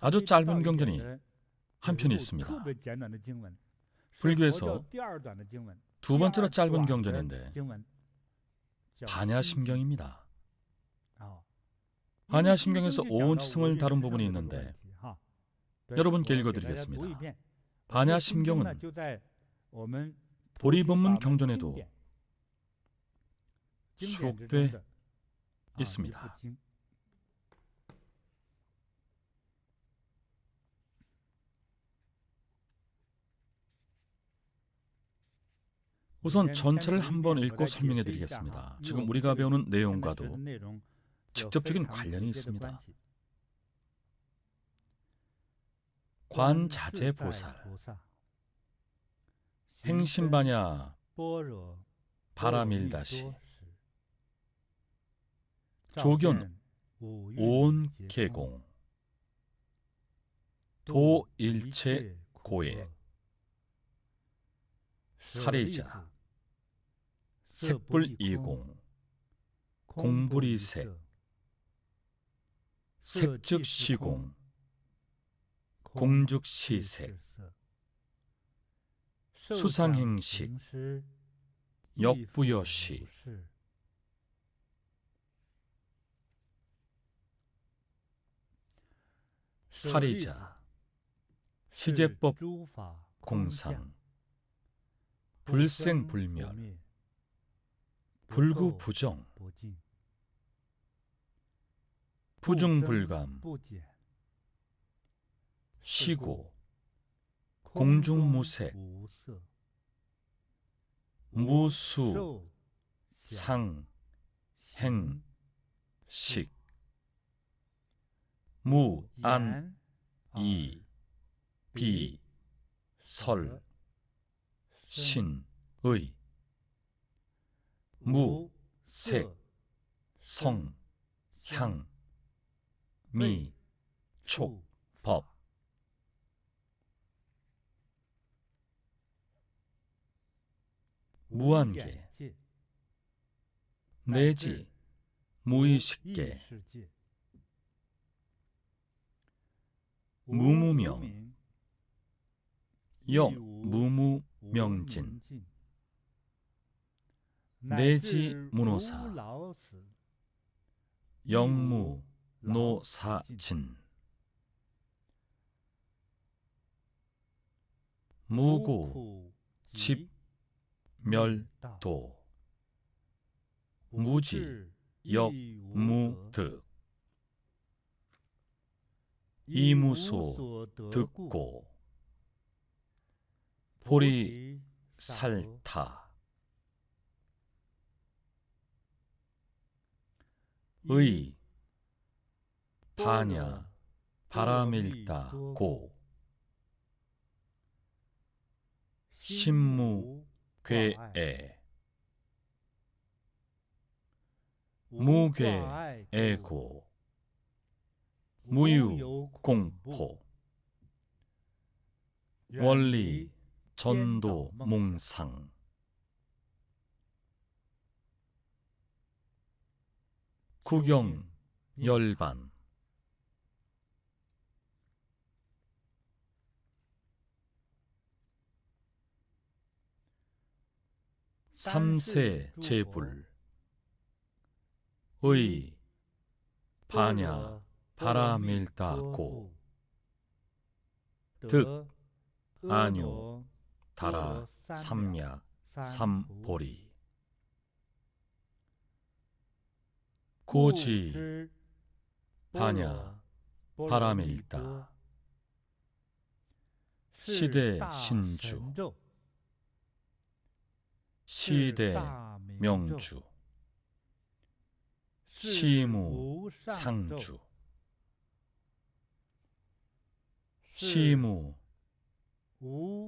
아주 짧은 경전이 한편 있습니다. 불교에서 두 번째로 짧은 경전인데 반야심경입니다. 반야심경에서 오온치성을 다룬 부분이 있는데 여러분께 읽어드리겠습니다. 반야심경은 보리본문 경전에도 수록돼 있습니다. 우선 전체를 한번 읽고 설명해 드리겠습니다. 지금 우리가 배우는 내용과도 직접적인 관련이 있습니다. 관자재보살, 행심반야 바라밀다시, 조견 오온계공, 도일체고액, 사례자, 색불이공, 공불이색, 색즉시공, 공즉시색, 수상행식, 역부여시, 사례자, 시제법 공상, 불생불멸, 불구부정, 부중불감, 시고, 공중무색, 무수, 상, 행, 식, 무, 안, 이, 비, 설, 신, 의, 무, 색, 성, 향, 미, 촉, 법. 무한계, 내지, 무의식계, 무무명, 역무무명진, 내지 무노사, 영무노사진, 무고, 집멸도, 무지, 역무득, 이무소, 듣고, 보리살타, 의, 반야, 바라밀다, 고, 신무, 괴애, 무괴, 애고, 무유, 공포, 원리, 전도, 몽상, 구경, 열반, 삼세, 제불, 의, 반야, 바라밀다고, 득, 안요, 다라, 삼야, 삼보리, 고지, 반야, 바라밀다, 시대, 신주, 시대, 명주, 시무, 상주, 시무,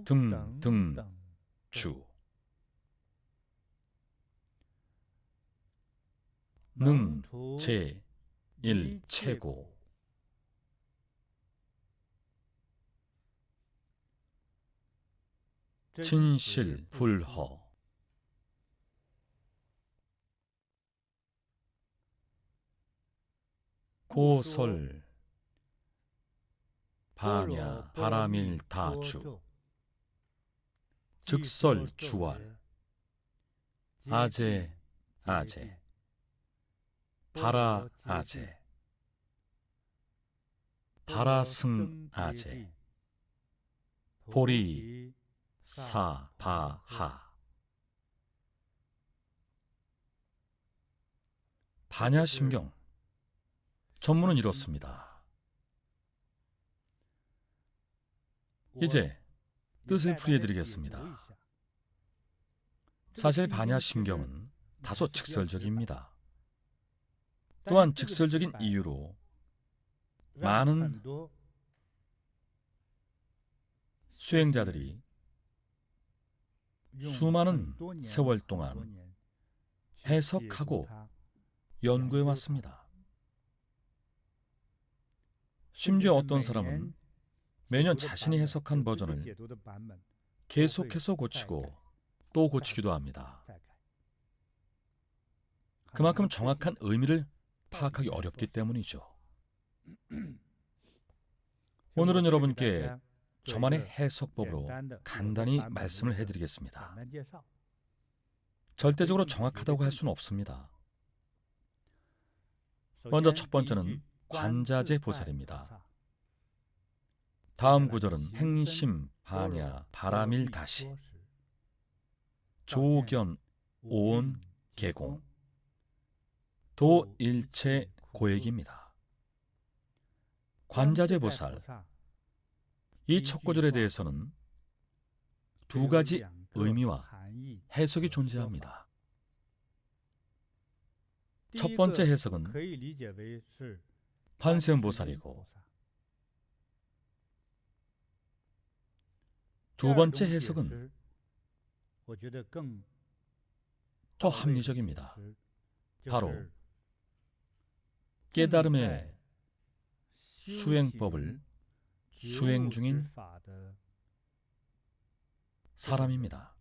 등등주, 능, 제, 일, 최고, 진실, 불허, 고설, 반야 바라밀다주 즉설주월 아제 아제 바라아제 바라승아제 보리 사바하. 반야심경 전문은 이렇습니다. 이제 뜻을 풀이해드리겠습니다. 사실 반야심경은 다소 직설적입니다. 또한 직설적인 이유로 많은 수행자들이 수많은 세월 동안 해석하고 연구해 왔습니다. 심지어 어떤 사람은 매년 자신이 해석한 버전을 계속해서 고치고 또 고치기도 합니다. 그만큼 정확한 의미를 파악하기 어렵기 때문이죠. 오늘은 여러분께 저만의 해석법으로 간단히 말씀을 해드리겠습니다. 절대적으로 정확하다고 할 수는 없습니다. 먼저 첫 번째는 관자재 보살입니다. 다음 구절은 행심 반야 바라밀다시 조견 오온 개공 도일체 고액입니다. 관자재 보살, 이 첫 구절에 대해서는 두 가지 의미와 해석이 존재합니다. 첫 번째 해석은 관세음보살이고, 두 번째 해석은 더 합리적입니다. 바로 깨달음의 수행법을 수행 중인 사람입니다.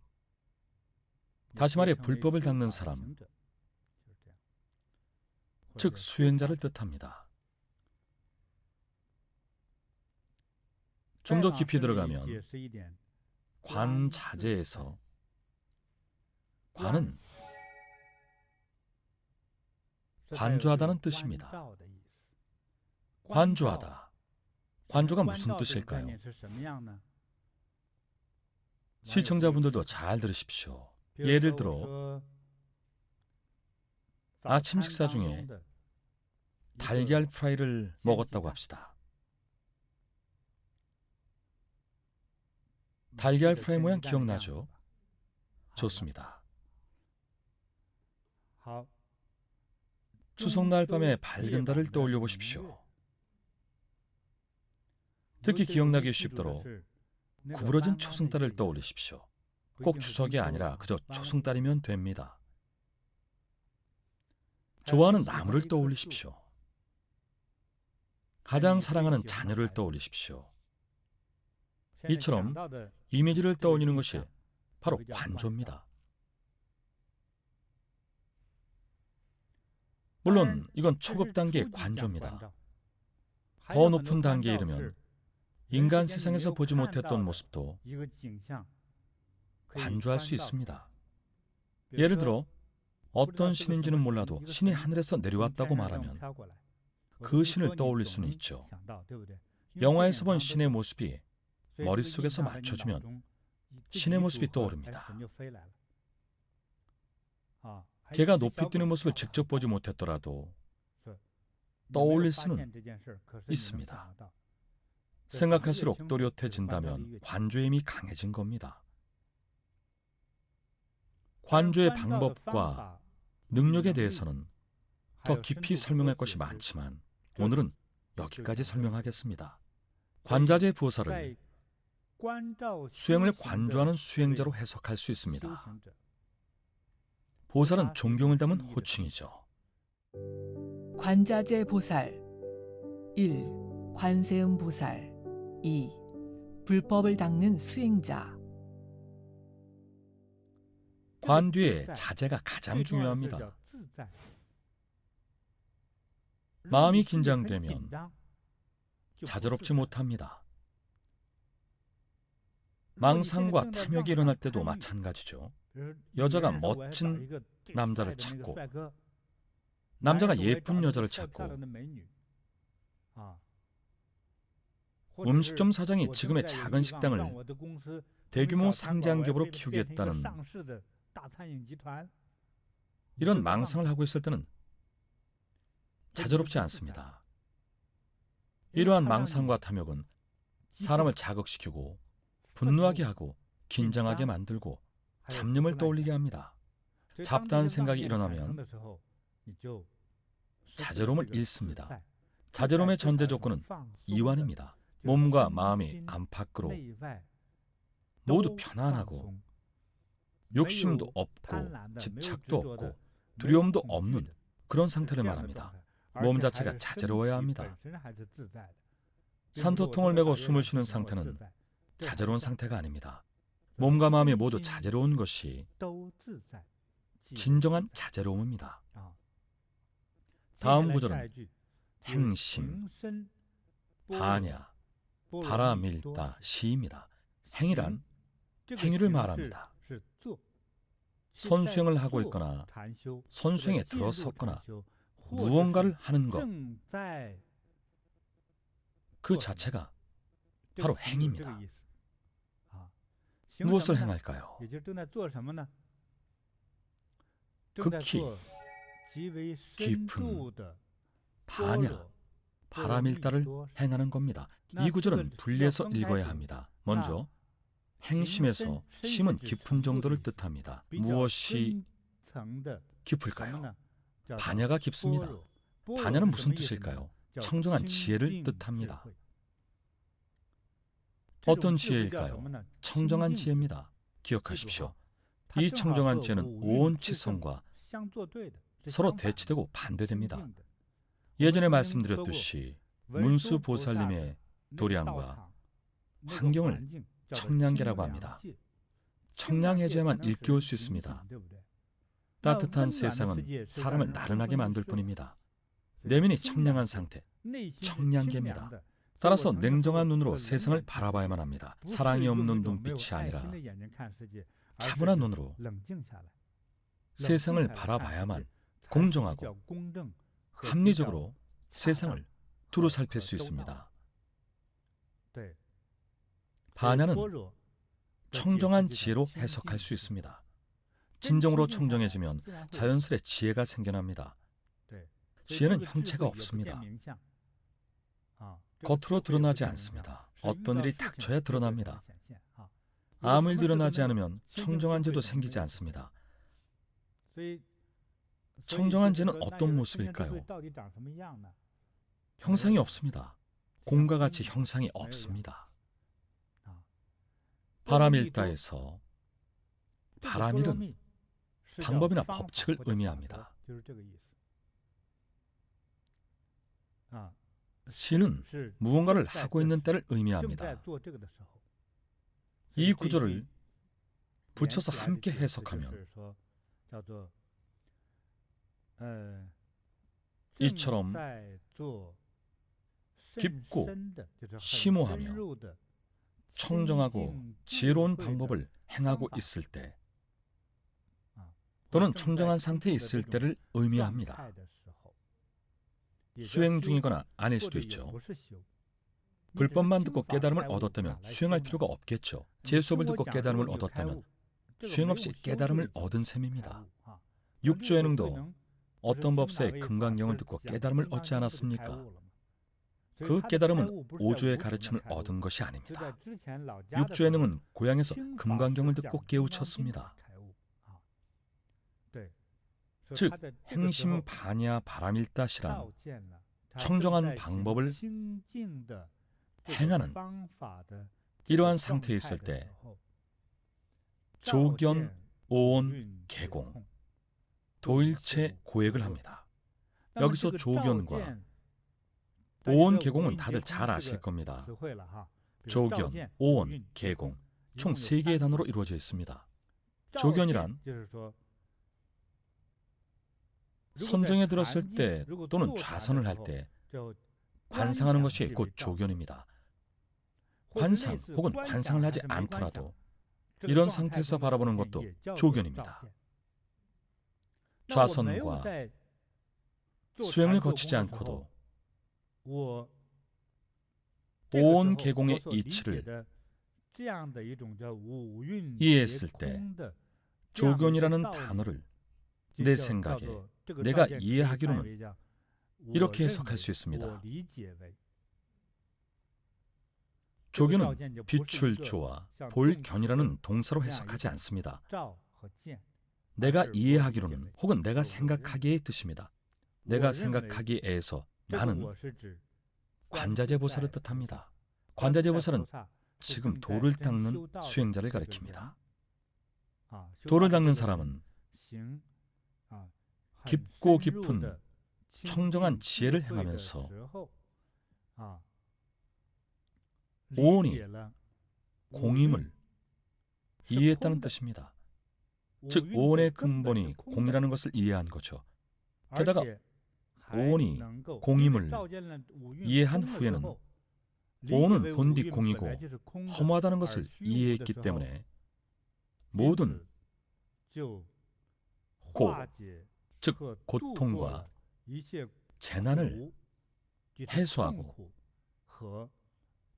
다시 말해 불법을 닦는 사람, 즉 수행자를 뜻합니다. 좀 더 깊이 들어가면 관자재에서 관은 관조하다는 뜻입니다. 관조하다. 관조가 무슨 뜻일까요? 시청자분들도 잘 들으십시오. 예를 들어 아침 식사 중에 달걀 프라이를 먹었다고 합시다. 달걀 프라이 모양 기억나죠? 좋습니다. 추석날 밤에 밝은 달을 떠올려 보십시오. 특히 기억나기 쉽도록 구부러진 초승달을 떠올리십시오. 꼭 추석이 아니라 그저 초승달이면 됩니다. 좋아하는 나무를 떠올리십시오. 가장 사랑하는 자녀를 떠올리십시오. 이처럼 이미지를 떠올리는 것이 바로 관조입니다. 물론 이건 초급 단계의 관조입니다. 더 높은 단계에 이르면 인간 세상에서 보지 못했던 모습도 관조할 수 있습니다. 예를 들어 어떤 신인지는 몰라도 신이 하늘에서 내려왔다고 말하면 그 신을 떠올릴 수는 있죠. 영화에서 본 신의 모습이 머릿속에서 맞춰주면 신의 모습이 떠오릅니다. 개가 높이 뛰는 모습을 직접 보지 못했더라도 떠올릴 수는 있습니다. 생각할수록 또렷해진다면 관조의 힘이 강해진 겁니다. 관조의 방법과 능력에 대해서는 더 깊이 설명할 것이 많지만 오늘은 여기까지 설명하겠습니다. 관자재 보살을 수행을 관조하는 수행자로 해석할 수 있습니다. 보살은 존경을 담은 호칭이죠. 관자재 보살 1. 관세음 보살 2. 불법을 닦는 수행자. 관뒤의 자제가 가장 중요합니다. 마음이 긴장되면 자제롭지 못합니다. 망상과 탐욕이 일어날 때도 마찬가지죠. 여자가 멋진 남자를 찾고 남자가 예쁜 여자를 찾고 음식점 사장이 지금의 작은 식당을 대규모 상장 기업으로 키우겠다는 이런 망상을 하고 있을 때는 자제롭지 않습니다. 이러한 망상과 탐욕은 사람을 자극시키고 분노하게 하고 긴장하게 만들고 잡념을 떠올리게 합니다. 잡다한 생각이 일어나면 자제로움을 잃습니다. 자제로움의 전제 조건은 이완입니다. 몸과 마음이 안팎으로 모두 편안하고 욕심도 없고 집착도 없고 두려움도 없는 그런 상태를 말합니다. 몸 자체가 자제로워야 합니다. 산소통을 메고 숨을 쉬는 상태는 자제로운 상태가 아닙니다. 몸과 마음이 모두 자제로운 것이 진정한 자제로움입니다. 다음 구절은 행심, 반야, 바라밀다, 시입니다. 행이란 행위를 말합니다. 선수행을 하고 있거나 선수행에 들어섰거나 무언가를 하는 것, 그 자체가 바로 행입니다. 무엇을 행할까요? 극히 깊은 반야, 바라밀다를 행하는 겁니다. 이 구절은 분리해서 읽어야 합니다. 먼저 행심에서 심은 깊은 정도를 뜻합니다. 무엇이 깊을까요? 반야가 깊습니다. 반야는 무슨 뜻일까요? 청정한 지혜를 뜻합니다. 어떤 지혜일까요? 청정한 지혜입니다. 기억하십시오. 이 청정한 지혜는 오온치성과 서로 대치되고 반대됩니다. 예전에 말씀드렸듯이 문수보살님의 도량과 환경을 청량계라고 합니다. 청량해져야만 일깨울 수 있습니다. 따뜻한 세상은 사람을 나른하게 만들 뿐입니다. 내면이 청량한 상태, 청량계입니다. 따라서 냉정한 눈으로 세상을 바라봐야만 합니다. 사랑이 없는 눈빛이 아니라 차분한 눈으로 세상을 바라봐야만 공정하고 합리적으로 세상을 두루 살필 수 있습니다. 반야는 청정한 지혜로 해석할 수 있습니다. 진정으로 청정해지면 자연스레 지혜가 생겨납니다. 지혜는 형체가 없습니다. 겉으로 드러나지 않습니다. 어떤 일이 닥쳐야 드러납니다. 아무 일도 일어나지 않으면 청정한 지혜도 생기지 않습니다. 청정한 지혜는 어떤 모습일까요? 형상이 없습니다. 공과 같이 형상이 없습니다. 바라밀다에서 바라밀은 방법이나 법칙을 의미합니다. 시는 무언가를 하고 있는 때를 의미합니다. 이 구절을 붙여서 함께 해석하면 이처럼 깊고 심오하며 청정하고 지혜로운 방법을 행하고 있을 때 또는 청정한 상태에 있을 때를 의미합니다. 수행 중이거나 아닐 수도 있죠. 불법만 듣고 깨달음을 얻었다면 수행할 필요가 없겠죠. 제 수업을 듣고 깨달음을 얻었다면 수행 없이 깨달음을 얻은 셈입니다. 육조예능도 어떤 법사의 금강경을 듣고 깨달음을 얻지 않았습니까? 그 깨달음은 오조의 가르침을 얻은 것이 아닙니다. 육조예능은 고향에서 금강경을 듣고 깨우쳤습니다. 즉 행심 반야 바라밀다시란 청정한 방법을 행하는 이러한 상태에 있을 때 조견, 오온, 개공, 도일체 고액을 합니다. 여기서 조견과 오온, 개공은 다들 잘 아실 겁니다. 조견, 오온, 개공 총 3개의 단어로 이루어져 있습니다. 조견이란 선정에 들었을 때 또는 좌선을 할 때 관상하는 것이 곧 조견입니다. 관상 혹은 관상을 하지 않더라도 이런 상태에서 바라보는 것도 조견입니다. 좌선과 수행을 거치지 않고도 온 계공의 이치를 이해했을 때 조견이라는 단어를 내 생각에 내가 이해하기로는 이렇게 해석할 수 있습니다. 조견은 빛을 조와 볼견이라는 동사로 해석하지 않습니다. 내가 이해하기로는 혹은 내가 생각하기의 뜻입니다. 내가 생각하기에서 나는 관자재보살을 뜻합니다. 관자재보살은 지금 돌을 닦는 수행자를 가리킵니다. 돌을 닦는 사람은 깊고 깊은 청정한 지혜를 행하면서 오온이 공임을 이해했다는 뜻입니다. 즉 오온의 근본이 공이라는 것을 이해한 거죠. 게다가 오온이 공임을 이해한 후에는 오온은 본디 공이고 허무하다는 것을 이해했기 때문에 모든 고, 즉 고통과 재난을 해소하고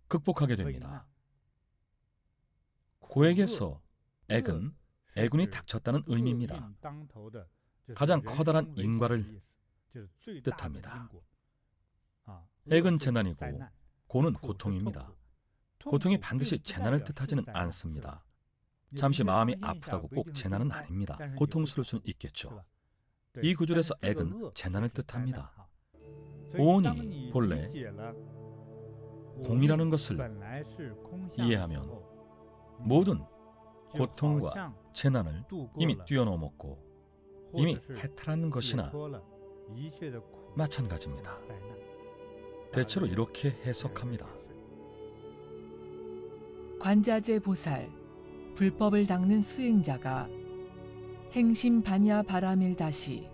극복하게 됩니다. 고에게서 액은 애군이 닥쳤다는 의미입니다. 가장 커다란 인과를 뜻합니다. 액은 재난이고 고는 고통입니다. 고통이 반드시 재난을 뜻하지는 않습니다. 잠시 마음이 아프다고 꼭 재난은 아닙니다. 고통스러울 수는 있겠죠. 이 구절에서 액은 재난을 뜻합니다. 오온이 본래 공이라는 것을 이해하면 모든 고통과 재난을 이미 뛰어넘었고 이미 해탈한 것이나 마찬가지입니다. 대체로 이렇게 해석합니다. 관자재 보살, 불법을 닦는 수행자가 행심 반야 바라밀 다시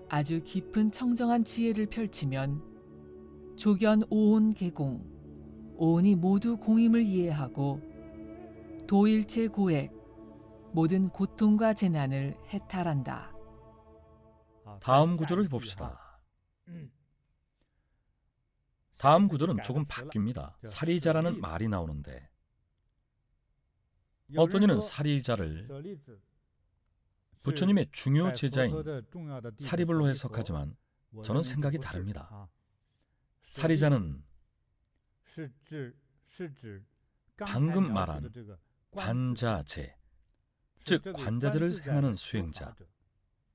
아주 깊은 청정한 지혜를 펼치면 조견 오온 계공, 오온이 모두 공임을 이해하고 도일체 고액, 모든 고통과 재난을 해탈한다. 다음 구절을 봅시다. 다음 구절은 조금 바뀝니다. 사리자라는 말이 나오는데 어떤 이는 사리자를 부처님의 중요 제자인 사리불로 해석하지만 저는 생각이 다릅니다. 사리자는 방금 말한 관자재, 즉 관자재를 행하는 수행자,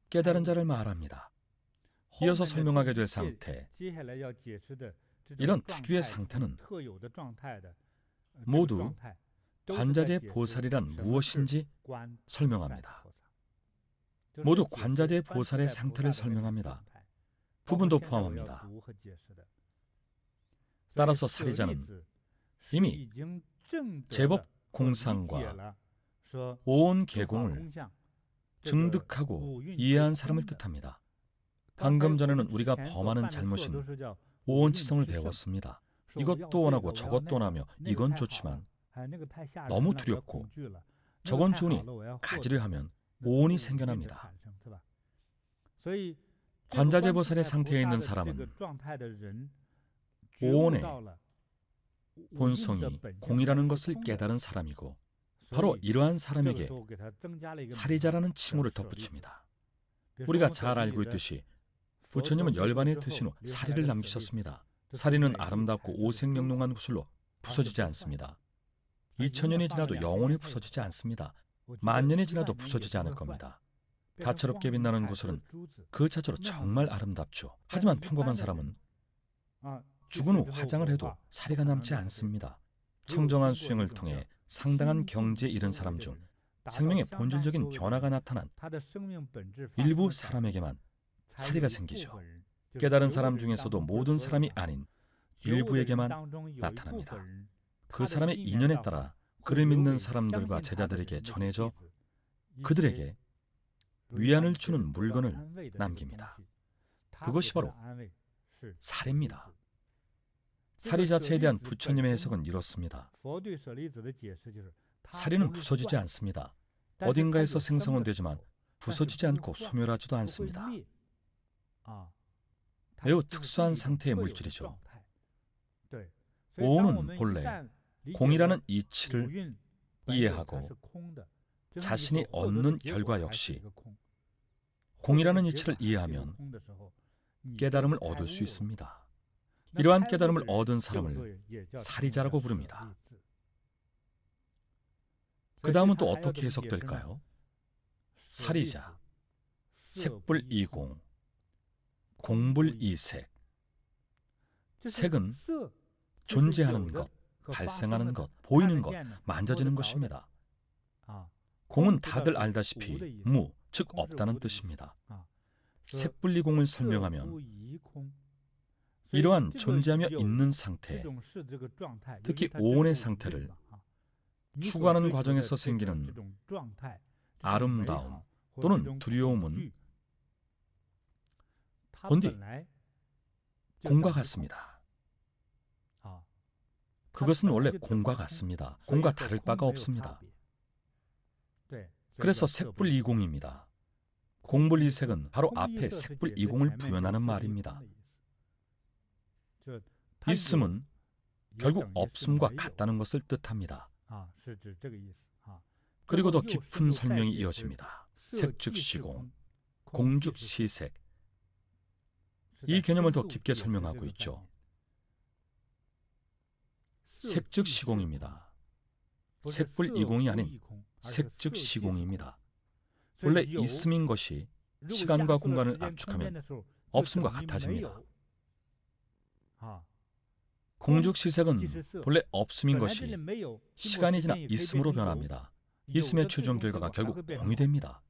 깨달은 자를 말합니다. 이어서 설명하게 될 상태, 이런 특유의 상태는 모두 관자재 보살이란 무엇인지 설명합니다. 모두 관자재 보살의 상태를 설명합니다. 부분도 포함합니다. 따라서 사리자는 이미 제법 공상과 오온 계공을 증득하고 이해한 사람을 뜻합니다. 방금 전에는 우리가 범하는 잘못인 오온치성을 배웠습니다. 이것도 원하고 저것도 원하며 이건 좋지만 너무 두렵고 저건 좋으니 가지를 하면 오온이 생겨납니다. 관자재보살의 상태에 있는 사람은 오온의 본성이 공이라는 것을 깨달은 사람이고 바로 이러한 사람에게 사리자라는 칭호를 덧붙입니다. 우리가 잘 알고 있듯이 부처님은 열반에 드신 후 사리를 남기셨습니다. 사리는 아름답고 오색영롱한 구슬로 부서지지 않습니다. 2000년이 지나도 영원히 부서지지 않습니다. 만년이 지나도 부서지지 않을 겁니다. 다채롭게 빛나는 구슬은 그 자체로 정말 아름답죠. 하지만 평범한 사람은 죽은 후 화장을 해도 사리가 남지 않습니다. 청정한 수행을 통해 상당한 경지에 이른 사람 중 생명의 본질적인 변화가 나타난 일부 사람에게만 사리가 생기죠. 깨달은 사람 중에서도 모든 사람이 아닌 일부에게만 나타납니다. 그 사람의 인연에 따라 그를 믿는 사람들과 제자들에게 전해져 그들에게 위안을 주는 물건을 남깁니다. 그것이 바로 사리입니다. 사리 자체에 대한 부처님의 해석은 이렇습니다. 사리는 부서지지 않습니다. 어딘가에서 생성은 되지만 부서지지 않고 소멸하지도 않습니다. 매우 특수한 상태의 물질이죠. 오온은 본래 공이라는 이치를 이해하고 자신이 얻는 결과 역시 공이라는 이치를 이해하면 깨달음을 얻을 수 있습니다. 이러한 깨달음을 얻은 사람을 사리자라고 부릅니다. 그 다음은 또 어떻게 해석될까요? 사리자, 색불이공, 공불이색. 색은 존재하는 것, 발생하는 것, 보이는 것, 만져지는 것입니다. 공은 다들 알다시피 무, 즉 없다는 뜻입니다. 색불이공을 설명하면 이러한 존재하며 있는 상태, 특히 오온의 상태를 추구하는 과정에서 생기는 아름다움 또는 두려움은 본디 공과 같습니다. 그것은 원래 공과 같습니다. 공과 다를 바가 없습니다. 그래서 색불이공입니다. 공불이색은 바로 앞에 색불이공을 부연하는 말입니다. 있음은 결국 없음과 같다는 것을 뜻합니다. 그리고 더 깊은 설명이 이어집니다. 색 즉 시공, 공 즉 시색. 이 개념을 더 깊게 설명하고 있죠. 색 즉 시공입니다. 색불이공이 아닌 색 즉 시공입니다. 본래 있음인 것이 시간과 공간을 압축하면 없음과 같아집니다. 공즉시색은 본래 없음인 것이 시간이 지나 있음으로 변합니다. 있음의 최종 결과가 결국 공이 됩니다.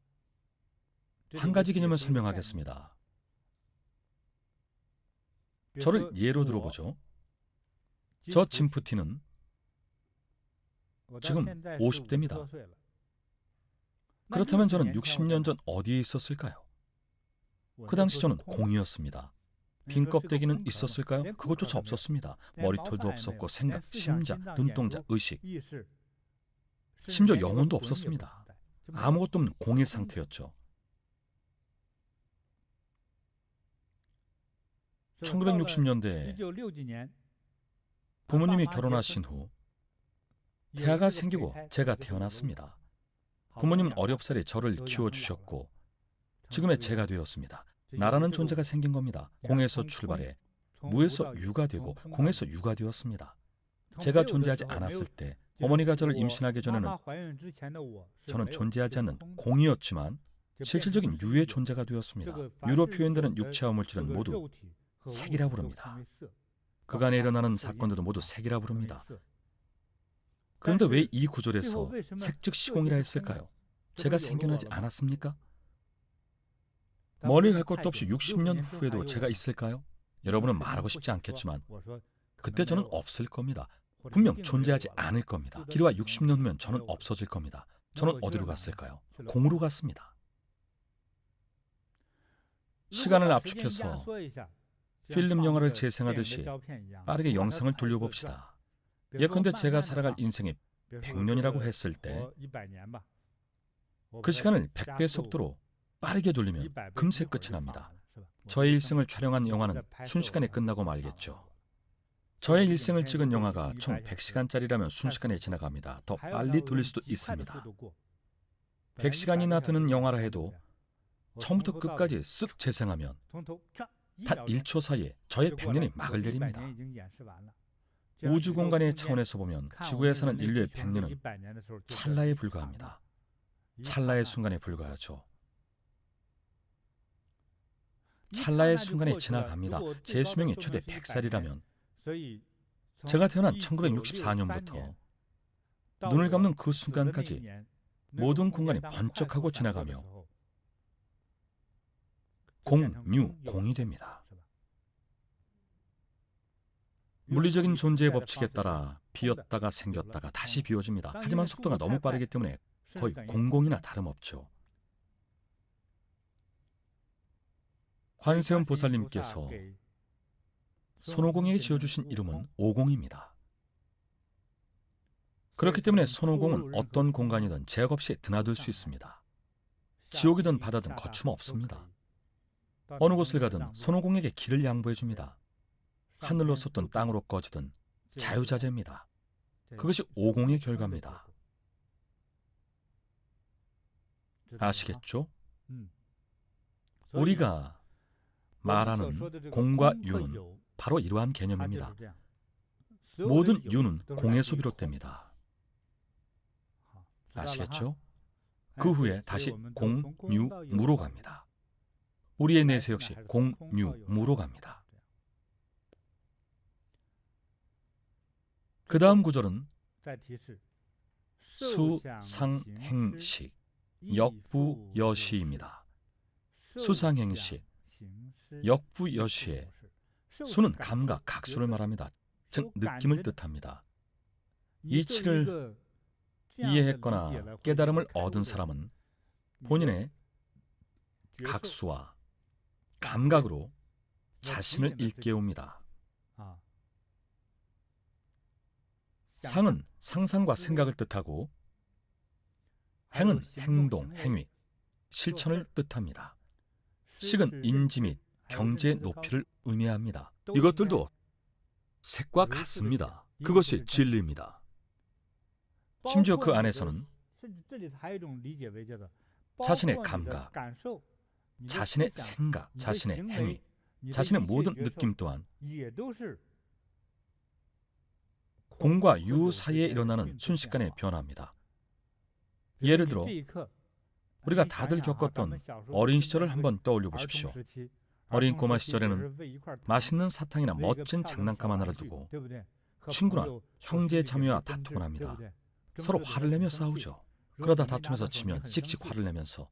한 가지 개념을 설명하겠습니다. 저를 예로 들어보죠. 저 진프티는 지금 50대입니다. 그렇다면 저는 60년 전 어디에 있었을까요? 그 당시 저는 공이었습니다. 빈 껍데기는 있었을까요? 그것조차 없었습니다. 머리털도 없었고 생각, 심자, 눈동자, 의식, 심지어 영혼도 없었습니다. 아무것도 없는 공의 상태였죠. 1960년대에 부모님이 결혼하신 후 태아가 생기고 제가 태어났습니다. 부모님은 어렵사리 저를 키워주셨고 지금의 제가 되었습니다. 나라는 존재가 생긴 겁니다. 공에서 출발해 무에서 유가 되고 공에서 유가 되었습니다. 제가 존재하지 않았을 때 어머니가 저를 임신하기 전에는 저는 존재하지 않는 공이었지만 실질적인 유의 존재가 되었습니다. 유로 표현되는 육체와 물질은 모두 색이라 부릅니다. 그간에 일어나는 사건들도 모두 색이라 부릅니다. 그런데 왜 이 구절에서 색즉 시공이라 했을까요? 제가 생겨나지 않았습니까? 멀리 갈 것도 없이 60년 후에도 제가 있을까요? 여러분은 말하고 싶지 않겠지만 그때 저는 없을 겁니다. 분명 존재하지 않을 겁니다. 길이와 60년 후면 저는 없어질 겁니다. 저는 어디로 갔을까요? 공으로 갔습니다. 시간을 압축해서 필름 영화를 재생하듯이 빠르게 영상을 돌려봅시다. 예컨대 제가 살아갈 인생이 100년이라고 했을 때 그 시간을 100배 속도로 빠르게 돌리면 금세 끝이 납니다. 저의 일생을 촬영한 영화는 순식간에 끝나고 말겠죠. 저의 일생을 찍은 영화가 총 100시간짜리라면 순식간에 지나갑니다. 더 빨리 돌릴 수도 있습니다. 100시간이나 드는 영화라 해도 처음부터 끝까지 쓱 재생하면 단 1초 사이에 저의 100년이 막을 내립니다. 우주 공간의 차원에서 보면 지구에 사는 인류의 100년은 찰나에 불과합니다. 찰나의 순간에 불과하죠. 찰나의 순간에 지나갑니다. 제 수명이 최대 100살이라면 제가 태어난 1964년부터 눈을 감는 그 순간까지 모든 공간이 번쩍하고 지나가며 공이 됩니다. 물리적인 존재의 법칙에 따라 비었다가 생겼다가 다시 비워집니다. 하지만 속도가 너무 빠르기 때문에 거의 공공이나 다름없죠. 관세음 보살님께서 손오공에게 지어주신 이름은 오공입니다. 그렇기 때문에 손오공은 어떤 공간이든 제약 없이 드나들 수 있습니다. 지옥이든 바다든 거침없습니다. 어느 곳을 가든 손오공에게 길을 양보해줍니다. 하늘로 솟든 땅으로 꺼지든 자유자재입니다. 그것이 오공의 결과입니다. 아시겠죠? 우리가 말하는 공과 유는 바로 이러한 개념입니다. 모든 유는 공에서 비롯됩니다. 아시겠죠? 그 후에 다시 공, 유, 무로 갑니다. 우리의 내세 역시 공, 유, 무로 갑니다. 그 다음 구절은 수, 상, 행식, 역부, 여시입니다. 수상행식, 역부, 여시의 수는 감각, 각수를 말합니다. 즉 느낌을 뜻합니다. 이치를 이해했거나 깨달음을 얻은 사람은 본인의 각수와 감각으로 자신을 일깨웁니다. 상은 상상과 생각을 뜻하고 행은 행동, 행위, 실천을 뜻합니다. 식은 인지 및 경제의 높이를 의미합니다. 이것들도 색과 같습니다. 그것이 진리입니다. 심지어 그 안에서는 자신의 감각, 자신의 생각, 자신의 행위, 자신의 모든 느낌 또한 공과 유 사이에 일어나는 순식간의 변화입니다. 예를 들어 우리가 다들 겪었던 어린 시절을 한번 떠올려 보십시오. 어린 꼬마 시절에는 맛있는 사탕이나 멋진 장난감 하나를 두고 친구나 형제 자매와 다투곤 합니다. 서로 화를 내며 싸우죠. 그러다 다투면서 치면 씩씩 화를 내면서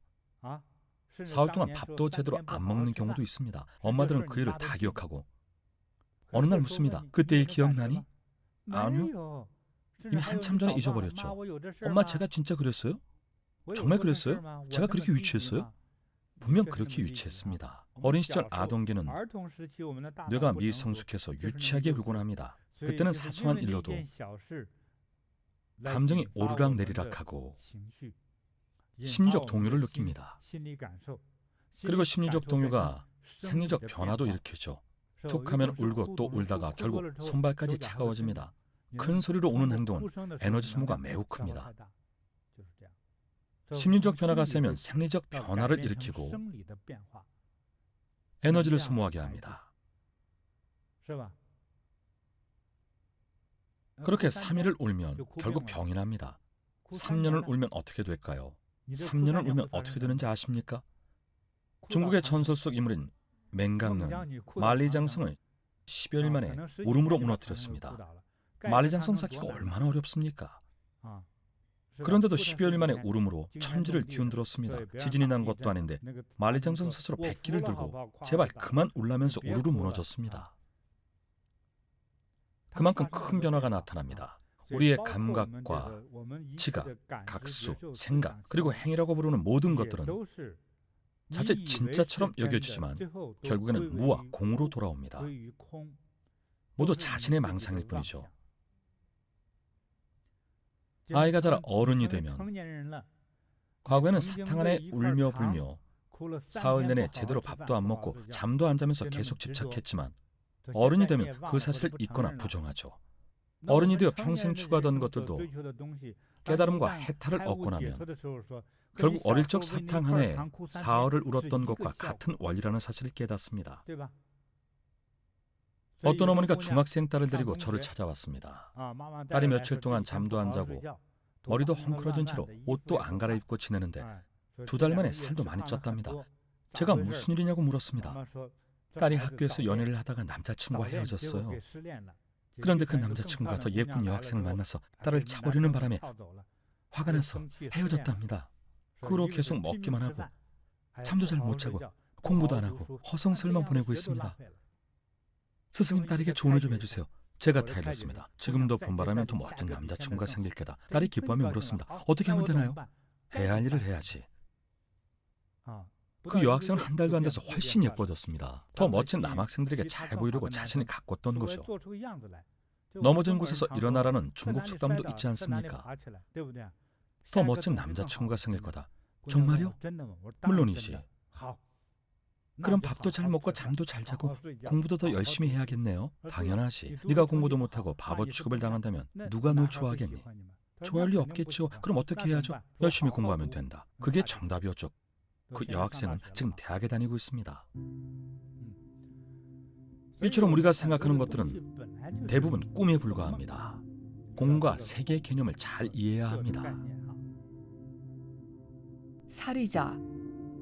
사흘 동안 밥도 제대로 안 먹는 경우도 있습니다. 엄마들은 그 일을 다 기억하고 어느 날 묻습니다. 그때 일 기억나니? 아니요. 이미 한참 전에 잊어버렸죠. 엄마, 제가 진짜 그랬어요? 정말 그랬어요? 제가 그렇게 유치했어요? 분명 그렇게 유치했습니다. 어린 시절 아동기는 뇌가 미성숙해서 유치하게 굴곤 합니다. 그때는 사소한 일로도 감정이 오르락내리락하고 심리적 동요를 느낍니다. 그리고 심리적 동요가 생리적 변화도 일으키죠. 툭하면 울고 또 울다가 결국 손발까지 차가워집니다. 큰 소리로 우는 행동은 에너지 소모가 매우 큽니다. 심리적 변화가 세면 생리적 변화를 일으키고 에너지를 소모하게 합니다. 그렇게 3일을 울면 결국 병이 납니다. 3년을 울면 어떻게 될까요? 3년을 울면 어떻게 되는지 아십니까? 중국의 전설 속 인물인 맹강은 만리장성을 10여일 만에 울음으로 무너뜨렸습니다. 만리장성 쌓기가 얼마나 어렵습니까? 그런데도 10여일 만에 울음으로 천지를 뒤흔들었습니다. 지진이 난 것도 아닌데 만리장성 스스로 백기를 들고 제발 그만 울라면서 우르르 무너졌습니다. 그만큼 큰 변화가 나타납니다. 우리의 감각과 지각, 각수, 생각, 그리고 행위라고 부르는 모든 것들은 자칫 진짜처럼 여겨지지만 결국에는 무와 공으로 돌아옵니다. 모두 자신의 망상일 뿐이죠. 아이가 자라 어른이 되면 과거에는 사탕 안에 울며 불며 사흘 내내 제대로 밥도 안 먹고 잠도 안 자면서 계속 집착했지만 어른이 되면 그 사실을 잊거나 부정하죠. 어른이 되어 평생 추구하던 것들도 깨달음과 해탈을 얻고 나면 결국 어릴 적 사탕 하나에 사흘을 울었던 것과 같은 원리라는 사실을 깨닫습니다. 어떤 어머니가 중학생 딸을 데리고 저를 찾아왔습니다. 딸이 며칠 동안 잠도 안 자고 머리도 헝클어진 채로 옷도 안 갈아입고 지내는데 2달 만에 살도 많이 쪘답니다. 제가 무슨 일이냐고 물었습니다. 딸이 학교에서 연애를 하다가 남자친구와 헤어졌어요. 그런데 그 남자친구가 더 예쁜 여학생을 만나서 딸을 차버리는 바람에 화가 나서 헤어졌답니다. 그 후로 계속 먹기만 하고 잠도 잘 못 자고 공부도 안 하고 허송세월만 보내고 있습니다. 스승님, 딸에게 조언을 좀 해주세요. 제가 타일렀습니다. 지금도 본바라면 더 멋진 남자친구가 생길 게다. 딸이 기뻐하며 물었습니다. 어떻게 하면 되나요? 해야 할 일을 해야지. 그 여학생은 한 달도 안 돼서 훨씬 예뻐졌습니다. 더 멋진 남학생들에게 잘 보이려고 자신이 가꿨던 거죠. 넘어진 곳에서 일어나라는 중국 속담도 있지 않습니까? 더 멋진 남자친구가 생길 거다. 정말요? 물론이지. 그럼 밥도 잘 먹고 잠도 잘 자고 공부도 더 열심히 해야겠네요. 당연하지. 네가 공부도 못하고 바보 취급을 당한다면 누가 널 좋아하겠니? 좋아할 리 없겠죠. 그럼 어떻게 해야죠? 열심히 공부하면 된다. 그게 정답이었죠. 그 여학생은 지금 대학에 다니고 있습니다. 이처럼 우리가 생각하는 것들은 대부분 꿈에 불과합니다. 공과 세계의 개념을 잘 이해해야 합니다. 사리자,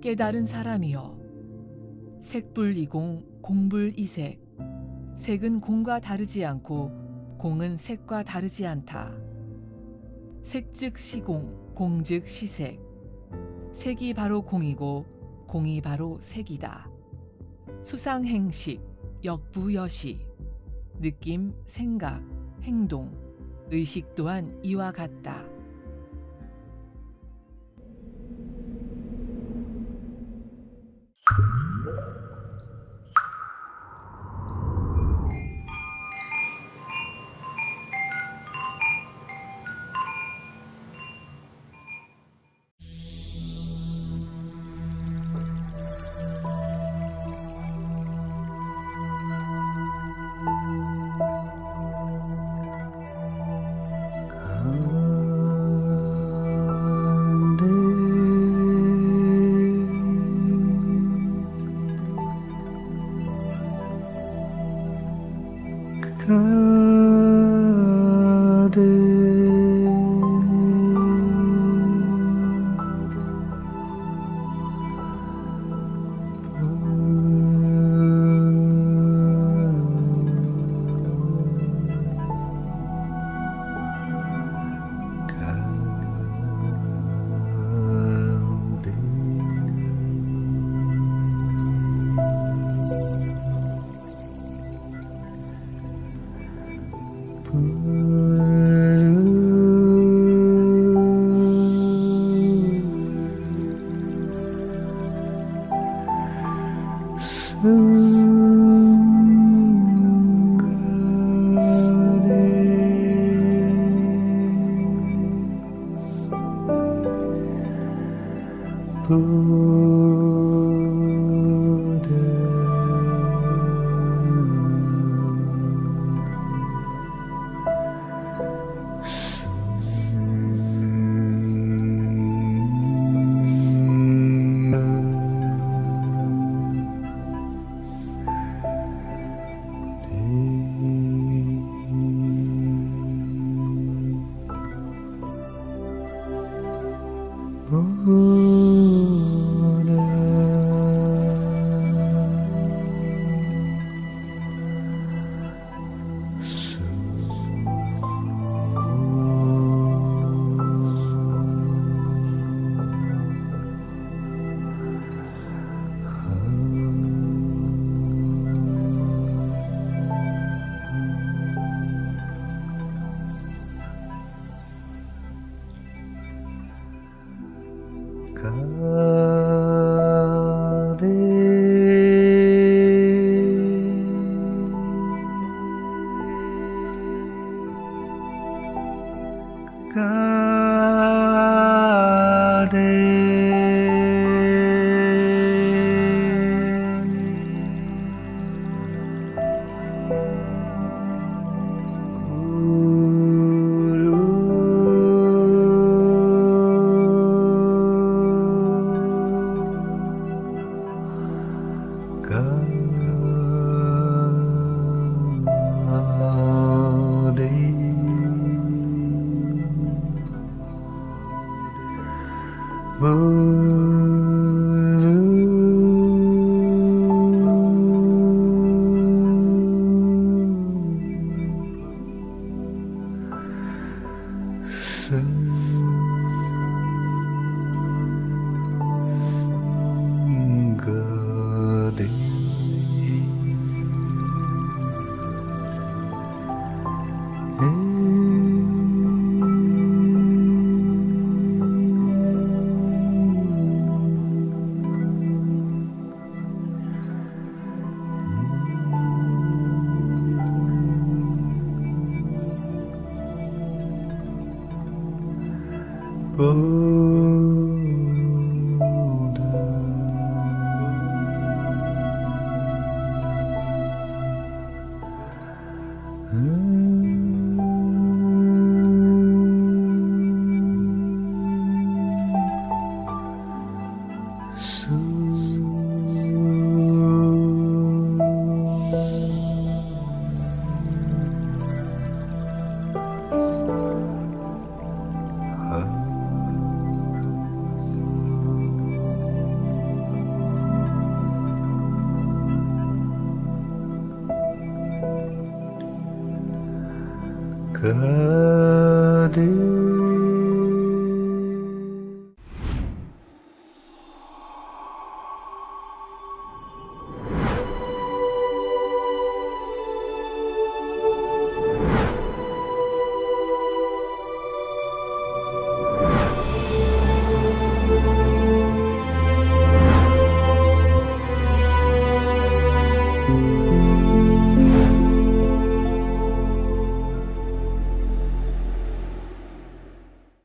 깨달은 사람이여. 색불이공, 공불이색. 색은 공과 다르지 않고 공은 색과 다르지 않다. 색즉 시공, 공즉 시색. 색이 바로 공이고 공이 바로 색이다. 수상행식, 역부여시. 느낌, 생각, 행동, 의식 또한 이와 같다.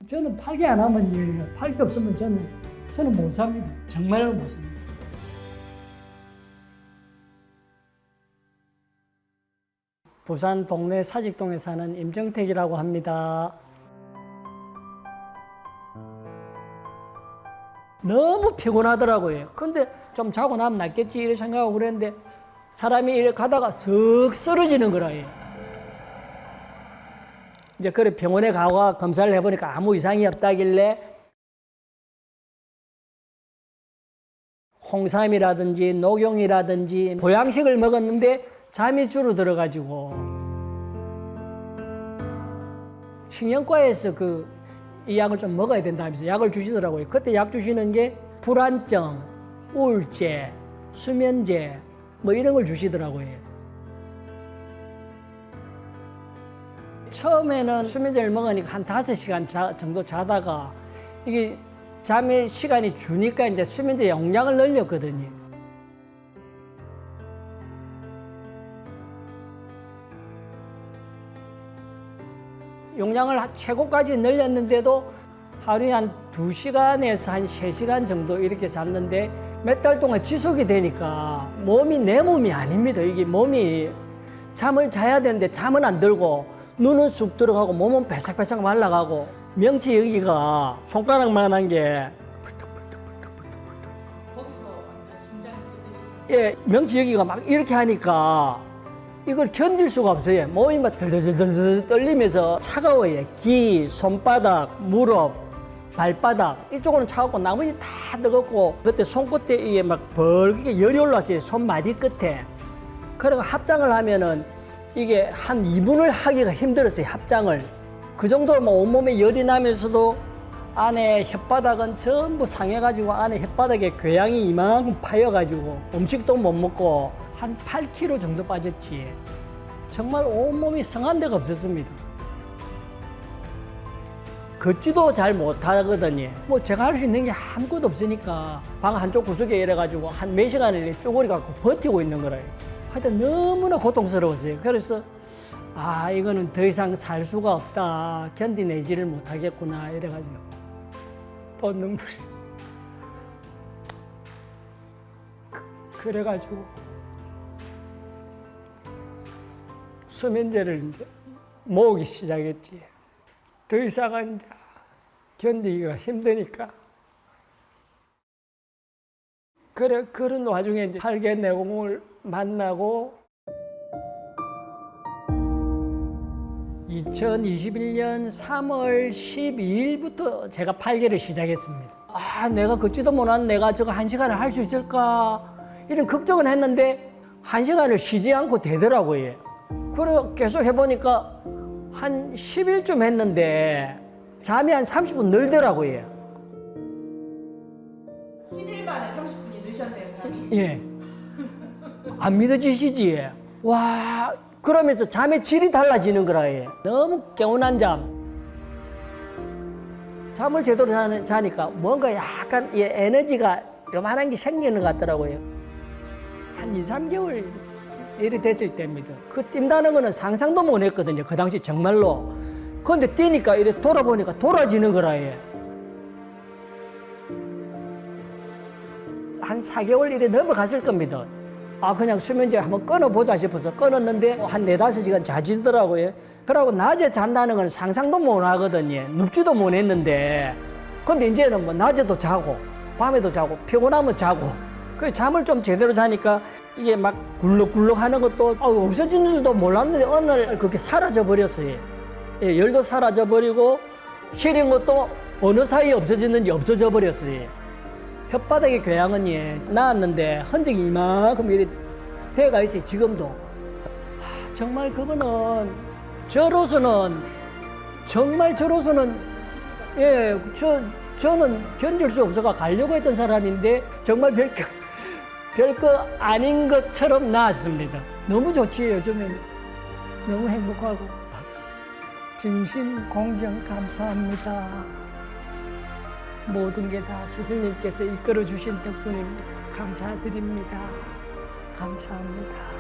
저는 팔기 안 하면 일이에요. 팔기 없으면 저는 못 삽니다. 정말로 못 삽니다. 부산 동네 사직동에 사는 임정택이라고 합니다. 너무 피곤하더라고요. 근데 좀 자고 나면 낫겠지 이렇게 생각하고 그랬는데 사람이 이렇게 가다가 슥 쓰러지는 거라요. 이제 그래 병원에 가고 검사를 해보니까 아무 이상이 없다길래 홍삼이라든지 녹용이라든지 보양식을 먹었는데 잠이 줄어들어가지고 신경과에서 이 약을 좀 먹어야 된다면서 약을 주시더라고요. 그때 약 주시는 게 불안증, 우울제, 수면제 뭐 이런 걸 주시더라고요. 처음에는 수면제를 먹으니까 한 5시간 정도 자다가 이게 잠의 시간이 주니까 이제 수면제 용량을 늘렸거든요. 용량을 최고까지 늘렸는데도 하루에 한 2시간에서 한 3시간 정도 이렇게 잤는데 몇 달 동안 지속이 되니까 내 몸이 아닙니다. 이게 몸이 잠을 자야 되는데 잠은 안 들고 눈은 쑥 들어가고 몸은 바삭바삭 말라가고 명치 여기가 손가락만한 게 예, 명치 여기가 막 이렇게 하니까 이걸 견딜 수가 없어요. 몸이 막 덜덜덜덜 떨리면서 차가워요. 귀, 손바닥, 무릎, 발바닥 이쪽은 차갑고 나머지 다 뜨겁고 그때 손끝에 이게 막 벌게 열이 올랐어요. 손마디 끝에. 그리고 합장을 하면은 이게 한 2분을 하기가 힘들었어요. 합장을. 그 정도로 뭐 온몸에 열이 나면서도 안에 혓바닥은 전부 상해가지고 안에 혓바닥에 궤양이 이만큼 파여가지고 음식도 못 먹고 한 8kg 정도 빠졌지. 정말 온몸이 성한 데가 없었습니다. 걷지도 잘 못하거든요. 뭐 제가 할 수 있는 게 아무것도 없으니까 방 한쪽 구석에 이래가지고 한 몇 시간을 쪼그리 갖고 버티고 있는 거래요. 하여튼 너무나 고통스러웠어요. 그래서 이거는 더 이상 살 수가 없다. 견디내지를 못하겠구나 이래가지고 또 눈물이 그래가지고 수면제를 이제 모으기 시작했지. 더 이상은 이제 견디기가 힘드니까. 그런 와중에 이제 팔개 내공을 만나고 2021년 3월 12일부터 제가 팔개를 시작했습니다. 내가 걷지도 못한 내가 저거 1시간을 할 수 있을까 이런 걱정은 했는데 1시간을 쉬지 않고 되더라고요. 그리고 계속 해보니까 한 10일쯤 했는데 잠이 한 30분 늘더라고요. 10일 만에 30분이 늦었네요, 잠이. 예. 안 믿어지시지? 와, 그러면서 잠의 질이 달라지는 거라요. 너무 개운한 잠. 잠을 제대로 자니까 뭔가 약간 에너지가 요만한 게 생기는 것 같더라고요. 한 2, 3개월 일이 됐을 때입니다. 뛴다는 거는 상상도 못 했거든요. 그 당시 정말로. 그런데 뛰니까 이렇게 돌아보니까 돌아지는 거라요. 한 4개월 일에 넘어갔을 겁니다. 아, 그냥 수면제 한번 끊어보자 싶어서 끊었는데 한 4-5시간 자지더라고요. 그러고 낮에 잔다는 건 상상도 못 하거든요. 눕지도 못했는데. 근데 이제는 뭐 낮에도 자고 밤에도 자고 피곤하면 자고 그 잠을 좀 제대로 자니까 이게 막 굴럭굴럭 하는 것도 없어진 줄도 몰랐는데 어느 날 그렇게 사라져 버렸어요. 예, 열도 사라져 버리고 시린 것도 어느 사이에 없어졌는지 없어져 버렸어요. 혓바닥에 궤양은 예, 나았는데 흔적이 이만큼 이렇게 돼가 있어요. 지금도. 정말 그거는 저로서는 예, 저는 견딜 수 없어가 가려고 했던 사람인데 정말 별거 아닌 것처럼 나았습니다. 너무 좋지 요즘엔. 너무 행복하고. 진심 공경 감사합니다. 모든 게 다 스승님께서 이끌어 주신 덕분입니다. 감사드립니다. 감사합니다.